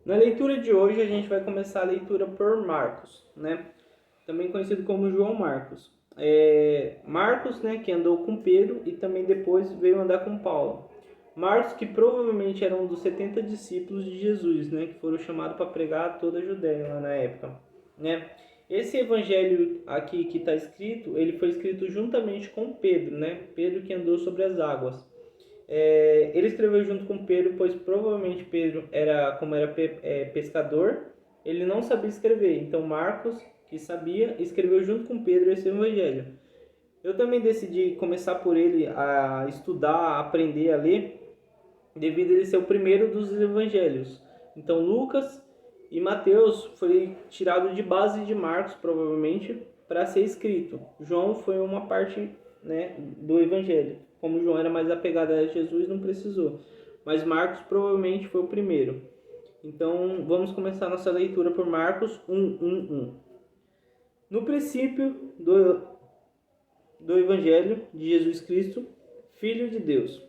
Na leitura de hoje a gente vai começar a leitura por Marcos, né? Também conhecido como João Marcos. Marcos, né, que andou com Pedro e também depois veio andar com Paulo. Marcos, que provavelmente era um dos 70 discípulos de Jesus, né, que foram chamados para pregar a toda a Judéia lá na época, né? Esse evangelho aqui que está escrito, ele foi escrito juntamente com Pedro, né? Pedro que andou sobre as águas. Ele escreveu junto com Pedro, pois provavelmente Pedro como era pescador, ele não sabia escrever. Então Marcos, que sabia, escreveu junto com Pedro esse evangelho. Eu também decidi começar por ele a estudar, a aprender a ler, devido a ele ser o primeiro dos evangelhos. Então Lucas e Mateus foi tirado de base de Marcos, provavelmente, para ser escrito. João foi uma parte, né, do evangelho. Como João era mais apegado a Jesus, não precisou. Mas Marcos provavelmente foi o primeiro. Então vamos começar nossa leitura por Marcos 1:1. No princípio do evangelho de Jesus Cristo, Filho de Deus.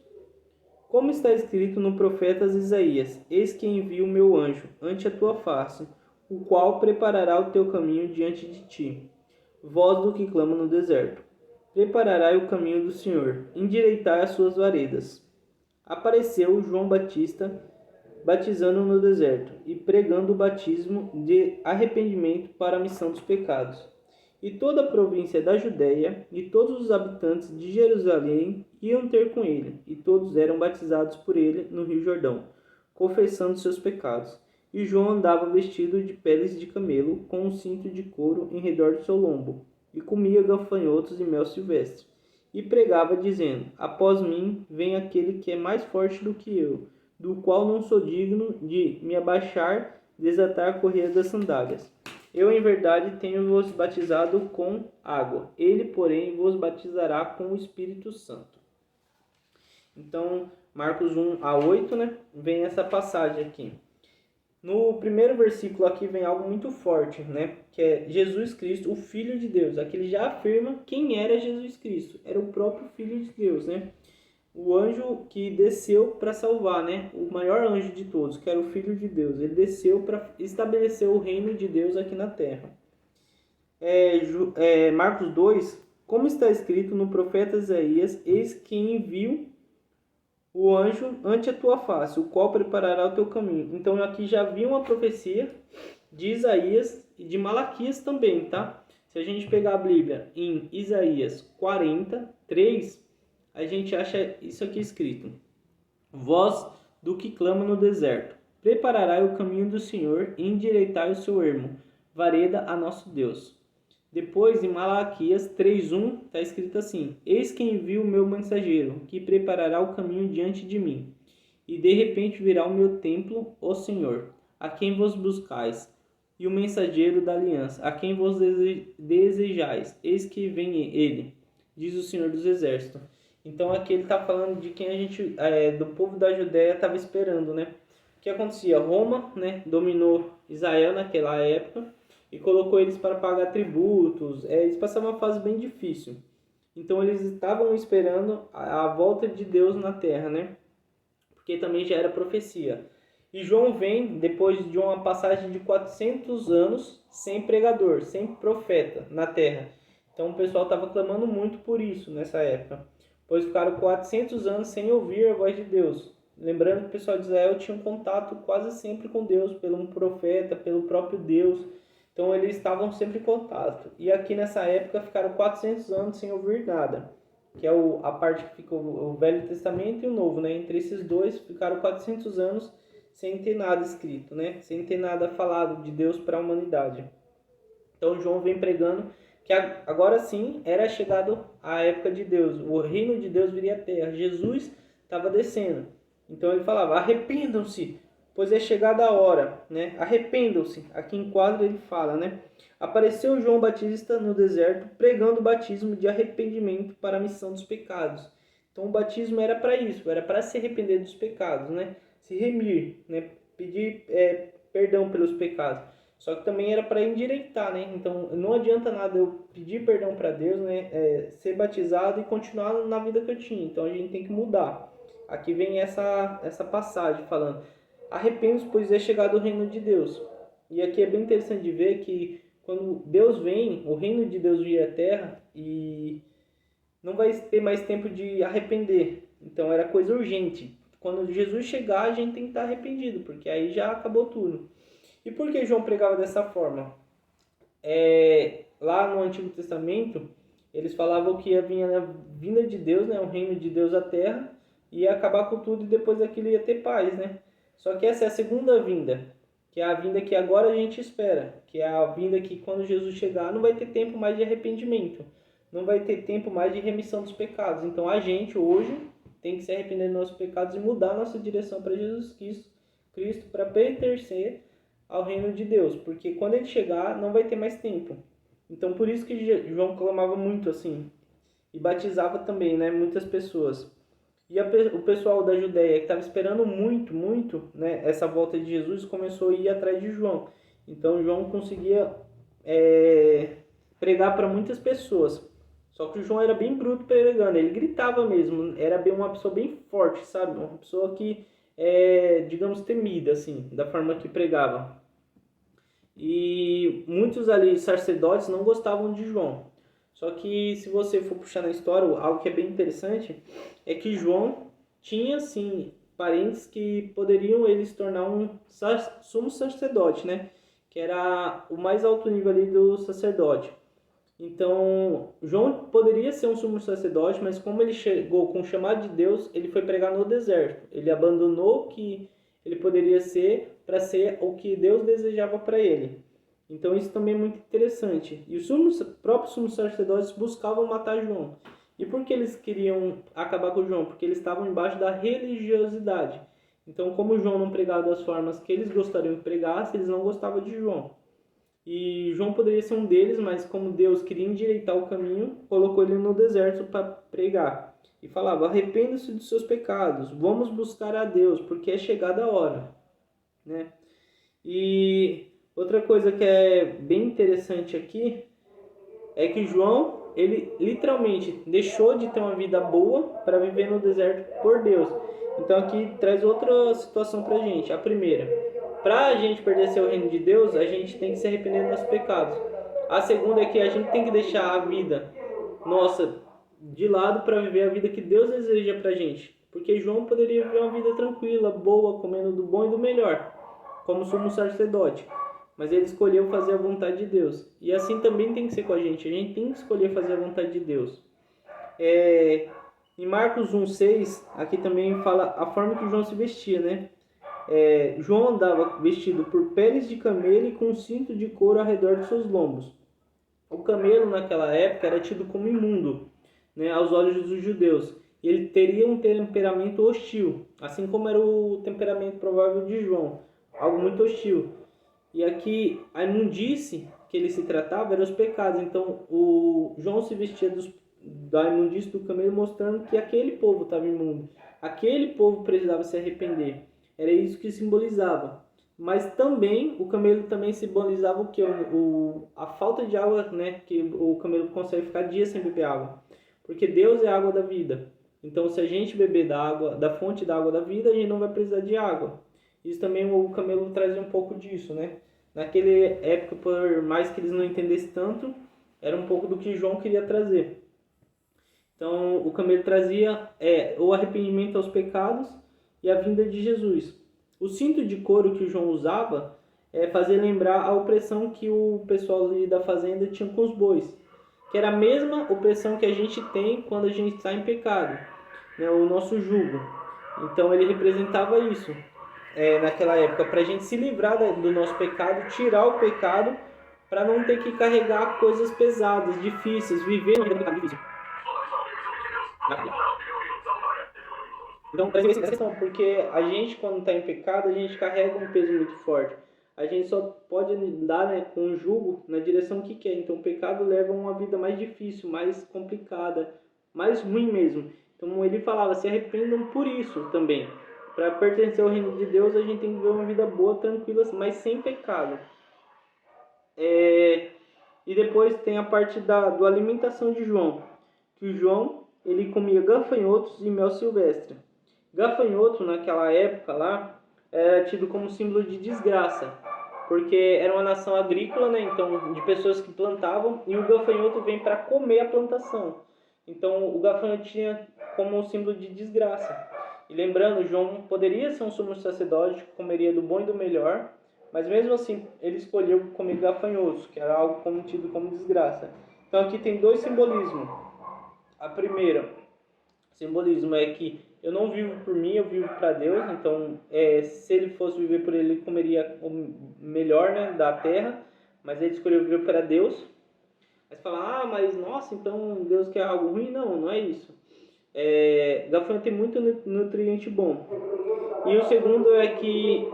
Como está escrito no profeta Isaías: Eis que envio o meu anjo ante a tua face, o qual preparará o teu caminho diante de ti. Voz do que clama no deserto: Preparará o caminho do Senhor, endireitai as suas veredas. Apareceu João Batista batizando no deserto e pregando o batismo de arrependimento para a missão dos pecados. E toda a província da Judéia e todos os habitantes de Jerusalém iam ter com ele, e todos eram batizados por ele no Rio Jordão, confessando seus pecados. E João andava vestido de peles de camelo, com um cinto de couro em redor do seu lombo, e comia gafanhotos e mel silvestre. E pregava, dizendo: Após mim vem aquele que é mais forte do que eu, do qual não sou digno de me abaixar, desatar a correia das sandálias. Eu, em verdade, tenho-vos batizado com água. Ele, porém, vos batizará com o Espírito Santo. Então, Marcos 1:8, né? Vem essa passagem aqui. No primeiro versículo aqui vem algo muito forte, né? Que é Jesus Cristo, o Filho de Deus. Aqui ele já afirma quem era Jesus Cristo. Era o próprio Filho de Deus, né? O anjo que desceu para salvar, né? O maior anjo de todos, que era o Filho de Deus. Ele desceu para estabelecer o reino de Deus aqui na terra. Marcos 2, como está escrito no profeta Isaías: Eis que envio o anjo ante a tua face, o qual preparará o teu caminho. Então aqui já havia uma profecia de Isaías e de Malaquias também, tá? Se a gente pegar a Bíblia em Isaías 43, a gente acha isso aqui escrito: Voz do que clama no deserto: Preparará o caminho do Senhor e endireitai o seu ermo, vareda a nosso Deus. Depois, em Malaquias 3:1, está escrito assim: Eis que envio o meu mensageiro, que preparará o caminho diante de mim. E de repente virá o meu templo, ó Senhor, a quem vos buscais, e o mensageiro da aliança, a quem vos desejais. Eis que vem ele, diz o Senhor dos Exércitos. Então aqui ele está falando de quem a gente, do povo da Judéia, estava esperando, né? O que acontecia? Roma, né, dominou Israel naquela época e colocou eles para pagar tributos. Eles passavam uma fase bem difícil. Então eles estavam esperando a volta de Deus na terra, né? Porque também já era profecia. E João vem depois de uma passagem de 400 anos sem pregador, sem profeta na terra. Então o pessoal estava clamando muito por isso nessa época, pois ficaram 400 anos sem ouvir a voz de Deus. Lembrando que o pessoal de Israel tinha um contato quase sempre com Deus, pelo um profeta, pelo próprio Deus. Então eles estavam sempre em contato. E aqui nessa época ficaram 400 anos sem ouvir nada, que é a parte que fica o Velho Testamento e o Novo, né? Entre esses dois ficaram 400 anos sem ter nada escrito, né? Sem ter nada falado de Deus para a humanidade. Então João vem pregando que agora sim era chegado a época de Deus. O reino de Deus viria à terra. Jesus estava descendo. Então ele falava: arrependam-se, pois é chegada a hora, né? Arrependam-se. Aqui em quadro ele fala, né? Apareceu João Batista no deserto pregando o batismo de arrependimento para a missão dos pecados. Então o batismo era para isso, era para se arrepender dos pecados, né? Se remir, né? Pedir perdão pelos pecados. Só que também era para endireitar, né? Então não adianta nada eu pedir perdão para Deus, né? Ser batizado e continuar na vida que eu tinha. Então a gente tem que mudar. Aqui vem essa passagem falando: arrepende-se, pois é chegado o reino de Deus. E aqui é bem interessante de ver que quando Deus vem, o reino de Deus vir à terra e não vai ter mais tempo de arrepender. Então era coisa urgente. Quando Jesus chegar, a gente tem que estar arrependido, porque aí já acabou tudo. E por que João pregava dessa forma? Lá no Antigo Testamento, eles falavam que ia vir a vinda de Deus, né, o reino de Deus à terra, ia acabar com tudo e depois daquilo ia ter paz, né? Só que essa é a segunda vinda, que é a vinda que agora a gente espera, que é a vinda que quando Jesus chegar não vai ter tempo mais de arrependimento, não vai ter tempo mais de remissão dos pecados. Então a gente hoje tem que se arrepender dos nossos pecados e mudar a nossa direção para Jesus Cristo para pertencer ao reino de Deus, porque quando ele chegar não vai ter mais tempo. Então por isso que João clamava muito assim e batizava também, né, muitas pessoas. E o pessoal da Judéia que estava esperando muito, né, essa volta de Jesus começou a ir atrás de João. Então João conseguia pregar para muitas pessoas. Só que o João era bem bruto pregando, ele gritava mesmo, era bem uma pessoa bem forte, sabe? Uma pessoa que digamos, temida, assim, da forma que pregava. E muitos ali sacerdotes não gostavam de João. Só que se você for puxar na história, algo que é bem interessante é que João tinha, sim, parentes que poderiam ele se tornar um sumo sacerdote, né? Que era o mais alto nível ali do sacerdote. Então, João poderia ser um sumo sacerdote, mas como ele chegou com o chamado de Deus, ele foi pregar no deserto. Ele abandonou o que ele poderia ser para ser o que Deus desejava para ele. Então, isso também é muito interessante. E os próprios sumos sacerdotes buscavam matar João. E por que eles queriam acabar com João? Porque eles estavam embaixo da religiosidade. Então, como João não pregava das formas que eles gostariam que pregasse, eles não gostavam de João. E João poderia ser um deles, mas como Deus queria endireitar o caminho, colocou ele no deserto para pregar. E falava, arrependa-se dos seus pecados, vamos buscar a Deus, porque é chegada a hora. Né? E outra coisa que é bem interessante aqui é que João, ele literalmente deixou de ter uma vida boa para viver no deserto por Deus. Então aqui traz outra situação para a gente. A primeira, para a gente pertencer ao reino de Deus, a gente tem que se arrepender dos nossos pecados. A segunda é que a gente tem que deixar a vida nossa de lado para viver a vida que Deus deseja para a gente. Porque João poderia viver uma vida tranquila, boa, comendo do bom e do melhor, como sumo sacerdote. Mas ele escolheu fazer a vontade de Deus. E assim também tem que ser com a gente. A gente tem que escolher fazer a vontade de Deus. Em Marcos 1,6, aqui também fala a forma que João se vestia, né? João andava vestido por peles de camelo e com um cinto de couro ao redor de seus lombos. O camelo naquela época era tido como imundo, né, aos olhos dos judeus. E ele teria um temperamento hostil, assim como era o temperamento provável de João, algo muito hostil. E aqui a imundície que ele se tratava eram os pecados. Então o João se vestia da imundície do camelo, mostrando que aquele povo estava imundo. Aquele povo precisava se arrepender. Era isso que simbolizava. Mas também o camelo também simbolizava o que? A falta de água, né? Que o camelo consegue ficar dias sem beber água. Porque Deus é a água da vida. Então se a gente beber da água, da fonte da água da vida, a gente não vai precisar de água. Isso também o camelo trazia um pouco disso, né? Naquela época, por mais que eles não entendessem tanto, era um pouco do que João queria trazer. Então o camelo trazia o arrependimento aos pecados e a vinda de Jesus. O cinto de couro que o João usava fazia lembrar a opressão que o pessoal ali da fazenda tinha com os bois, que era a mesma opressão que a gente tem quando a gente está em pecado, né, o nosso jugo. Então ele representava isso naquela época, para a gente se livrar do nosso pecado, tirar o pecado, para não ter que carregar coisas pesadas, difíceis, viver uma vida difícil. Então, essa questão, porque a gente, quando está em pecado, a gente carrega um peso muito forte. A gente só pode andar, né, com o jugo na direção que quer. Então, o pecado leva a uma vida mais difícil, mais complicada, mais ruim mesmo. Então, ele falava, se arrependam por isso também. Para pertencer ao reino de Deus, a gente tem que viver uma vida boa, tranquila, mas sem pecado. E depois tem a parte da alimentação de João. Que o João, ele comia gafanhotos e mel silvestre. Gafanhoto, naquela época lá, era tido como símbolo de desgraça, porque era uma nação agrícola, né? Então, de pessoas que plantavam, e o gafanhoto vem para comer a plantação. Então, o gafanhoto tinha como um símbolo de desgraça. E lembrando, João poderia ser um sumo sacerdote que comeria do bom e do melhor, mas mesmo assim ele escolheu comer gafanhotos, que era algo como tido como desgraça. Então aqui tem dois simbolismos. A primeira simbolismo é que eu não vivo por mim, eu vivo para Deus. Então, se ele fosse viver por ele, ele comeria o melhor, né, da terra, mas ele escolheu viver para Deus. Aí você fala, mas nossa, então Deus quer algo ruim? Não, não é isso. Gafanhoto tem muito nutriente bom. E o segundo é que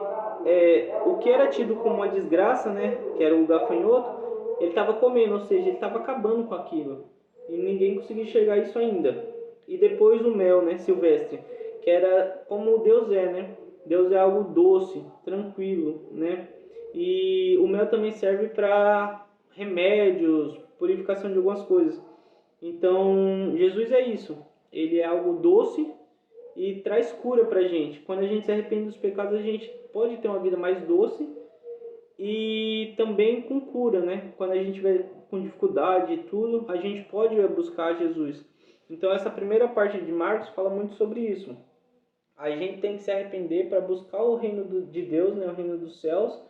o que era tido como uma desgraça, né, que era o gafanhoto, ele estava comendo, ou seja, ele estava acabando com aquilo. E ninguém conseguia enxergar isso ainda. E depois o mel, né, silvestre, que era como Deus é, né? Deus é algo doce, tranquilo, né? E o mel também serve para remédios, purificação de algumas coisas. Então, Jesus é isso. Ele é algo doce e traz cura pra gente. Quando a gente se arrepende dos pecados, a gente pode ter uma vida mais doce e também com cura, né? Quando a gente tiver com dificuldade e tudo, a gente pode buscar Jesus. Então essa primeira parte de Marcos fala muito sobre isso. A gente tem que se arrepender para buscar o reino de Deus, né? O reino dos céus,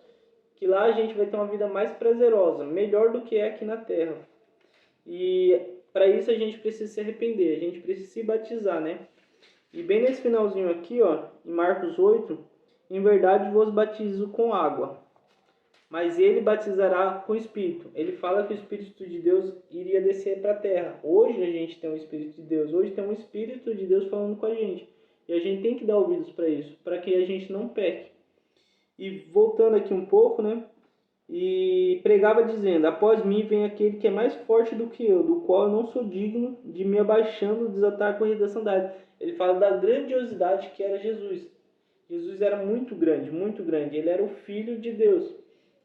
que lá a gente vai ter uma vida mais prazerosa, melhor do que é aqui na terra. E para isso a gente precisa se arrepender, a gente precisa se batizar, né? E bem nesse finalzinho aqui, ó, em Marcos 8, em verdade vos batizo com água, mas ele batizará com o Espírito. Ele fala que o Espírito de Deus iria descer para a terra. Hoje a gente tem o Espírito de Deus, hoje tem um Espírito de Deus falando com a gente. E a gente tem que dar ouvidos para isso, para que a gente não peque. E voltando aqui um pouco, né? E pregava dizendo, após mim vem aquele que é mais forte do que eu, do qual eu não sou digno de me abaixando, desatar a correia da sandália. Ele fala da grandiosidade que era Jesus. Jesus era muito grande, ele era o Filho de Deus.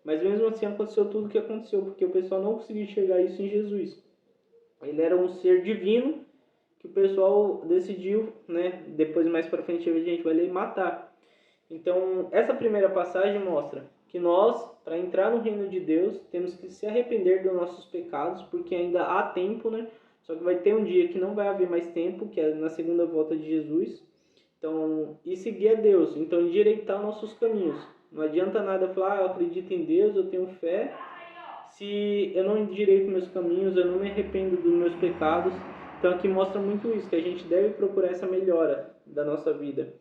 Mas mesmo assim aconteceu tudo o que aconteceu, porque o pessoal não conseguiu enxergar isso em Jesus. Ele era um ser divino que o pessoal decidiu, né, depois mais para frente a gente vai ler, matar. Então, essa primeira passagem mostra que nós, para entrar no reino de Deus, temos que se arrepender dos nossos pecados, porque ainda há tempo, né? Só que vai ter um dia que não vai haver mais tempo, que é na segunda volta de Jesus. Então, e seguir a Deus. Então, endireitar nossos caminhos. Não adianta nada falar, eu acredito em Deus, eu tenho fé, se eu não endireito meus caminhos, eu não me arrependo dos meus pecados. Então, aqui mostra muito isso, que a gente deve procurar essa melhora da nossa vida.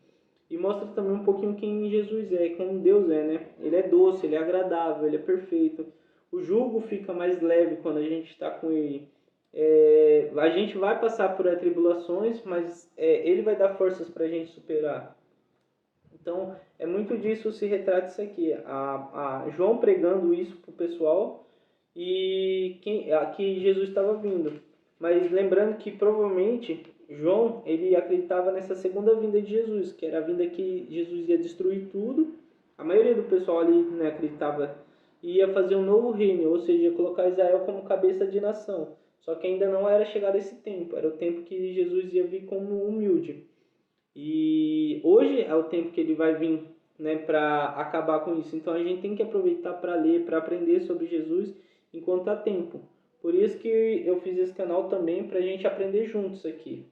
E mostra também um pouquinho quem Jesus é, como Deus é, né? Ele é doce, ele é agradável, ele é perfeito. O jugo fica mais leve quando a gente está com ele. A gente vai passar por tribulações, mas ele vai dar forças para a gente superar. Então, é muito disso se retrata isso aqui. A João pregando isso para o pessoal e aqui Jesus estava vindo. Mas lembrando que provavelmente João ele acreditava nessa segunda vinda de Jesus, que era a vinda que Jesus ia destruir tudo. A maioria do pessoal ali, né, acreditava ia fazer um novo reino, ou seja, colocar Israel como cabeça de nação. Só que ainda não era chegado esse tempo, era o tempo que Jesus ia vir como humilde. E hoje é o tempo que ele vai vir, né, para acabar com isso. Então a gente tem que aproveitar para ler, para aprender sobre Jesus enquanto há tempo. Por isso que eu fiz esse canal também, para a gente aprender juntos aqui,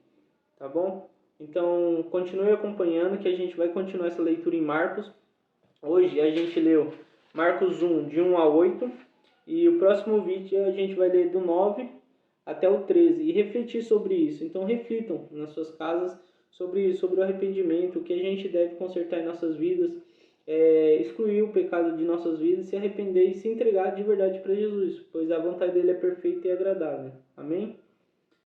tá bom? Então continue acompanhando que a gente vai continuar essa leitura em Marcos. Hoje a gente leu Marcos 1, de 1 a 8, e o próximo vídeo a gente vai ler do 9 até o 13 e refletir sobre isso. Então reflitam nas suas casas sobre isso, sobre o arrependimento, o que a gente deve consertar em nossas vidas, excluir o pecado de nossas vidas, se arrepender e se entregar de verdade para Jesus, pois a vontade dele é perfeita e agradável. Amém?